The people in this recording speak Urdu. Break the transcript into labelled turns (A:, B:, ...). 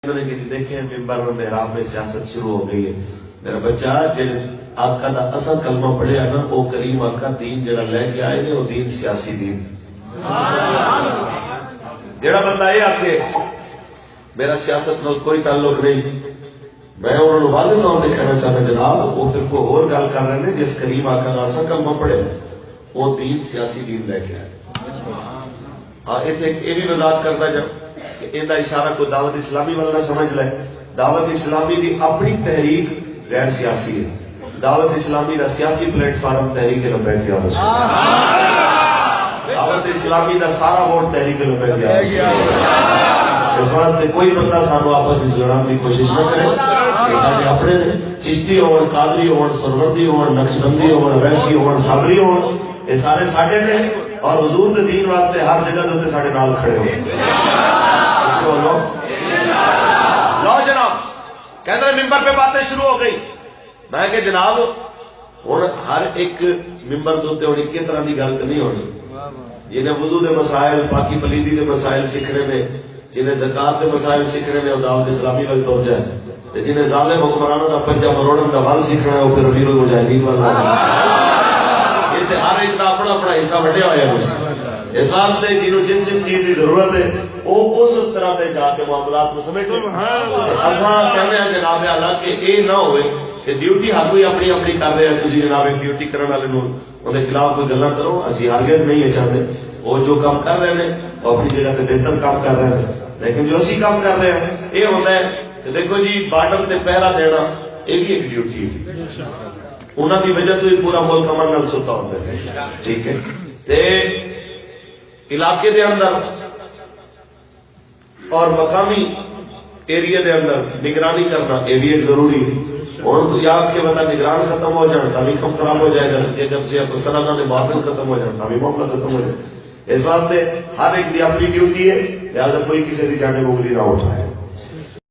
A: دیکھیں ممبر اور محراب میں سیاست شروع ہو گئی ہے. میرا بچہ جن آقا دا اصل کلمہ پڑھیا نا وہ کریم آقا دین جڑا لے کے آئے نے وہ دین سیاسی دین. جڑا بندہ یہ آکھے میرا سیاست نال کوئی تعلق نہیں، میں انہوں نے واضح طور پہ کہنا چاہتا جناب وہ پھر کوئی اور گل کر رہے ہیں جس کریم آقا دا اصل کلمہ پڑھے وہ دین سیاسی دین لے کے آئے. ہاں یہ بھی وضاحت کرتا جاؤ کہ ان کا اشارہ کوئی دعوت اسلامی والا سمجھ لے. دعوت اسلامی کی اپنی تحریک غیر سیاسی ہے. دعوت اسلامی کا سیاسی پلیٹ فارم تحریک لبیک یا رسول اللہ. دعوت اسلامی کا سارا ووٹ تحریک لبیک یا رسول اللہ. اس واسطے کوئی بندہ سانو آپس میں لڑانے کی کوشش نہ کرے. یہ سارے اپنے نے چشتی ہون، قادری ہون، سرورتی ہون، نقشبندی ہون، ویسی ہون، صابری ہون، یہ سارے ساڈے نے اور حضور دے دین واسطے ہر جگہ تے ساڈے نال کھڑے ہوئے. لو جناب کہندے ممبر پہ باتیں شروع ہو گئی. میں کہ جناب ہن ہر ایک ممبر دے اوتے ایک طرح دی گل تے نہیں ہونی. جنہیں وضو دے مسائل، پاکی پلیدی دے مسائل سیکھنے نے، جنہیں زکات دے مسائل سیکھنے نے، دعوت اسلامی وال ٹر جائے. تے جنہیں ظالم حکمرانوں دا پنجا مروڑن دا ول سیکھنا ہے وہ پھر امیر المجاہدین والا. یہ تے ہر ایک دا اپنا اپنا حصہ وڈیا ہوا ہے. اس واسطے جنہوں جس چیز کی ضرورت ہے وہ اس طرح سے جا کے معاملات کو سمجھ لیں. اصل کہنے ہیں جناب حالانکہ یہ نہ ہوئے کہ ڈیوٹی ہر کوئی اپنی اپنی کر رہے ہیں. تھی جناب ایک ڈیوٹی کرنے والے انہیں خلاف کوئی گلا کرو. اسی ہرگز نہیں ہے چاہتے. وہ جو کام کر رہے ہیں وہ اپنی جگہ سے بہتر کام کر رہے ہیں. لیکن جو اسی کام کر رہے ہیں یہ ہوتا ہے کہ دیکھو جی بارڈر سے پہرا دینا یہ بھی ایک ڈیوٹی ہے. انہوں کی وجہ تو پورا ملک امن نال ستا ہوتا ہے. ٹھیک ہے. علاقے دے اندر اور مقامی ایریا دے اندر نگرانی کرنا یہ بھی ایک ضروری ہے. اور تو یاد کے بتا نگران ختم ہو جائے تبھی کم خراب ہو جائے گا. جب سے سلامہ نے محافظ ختم ہو جائے تبھی معاملہ ختم ہو جائے. اس واسطے ہر ایک کی اپنی ڈیوٹی ہے. لہٰذا کوئی کسی کی جانب انگلی نہ اٹھائے.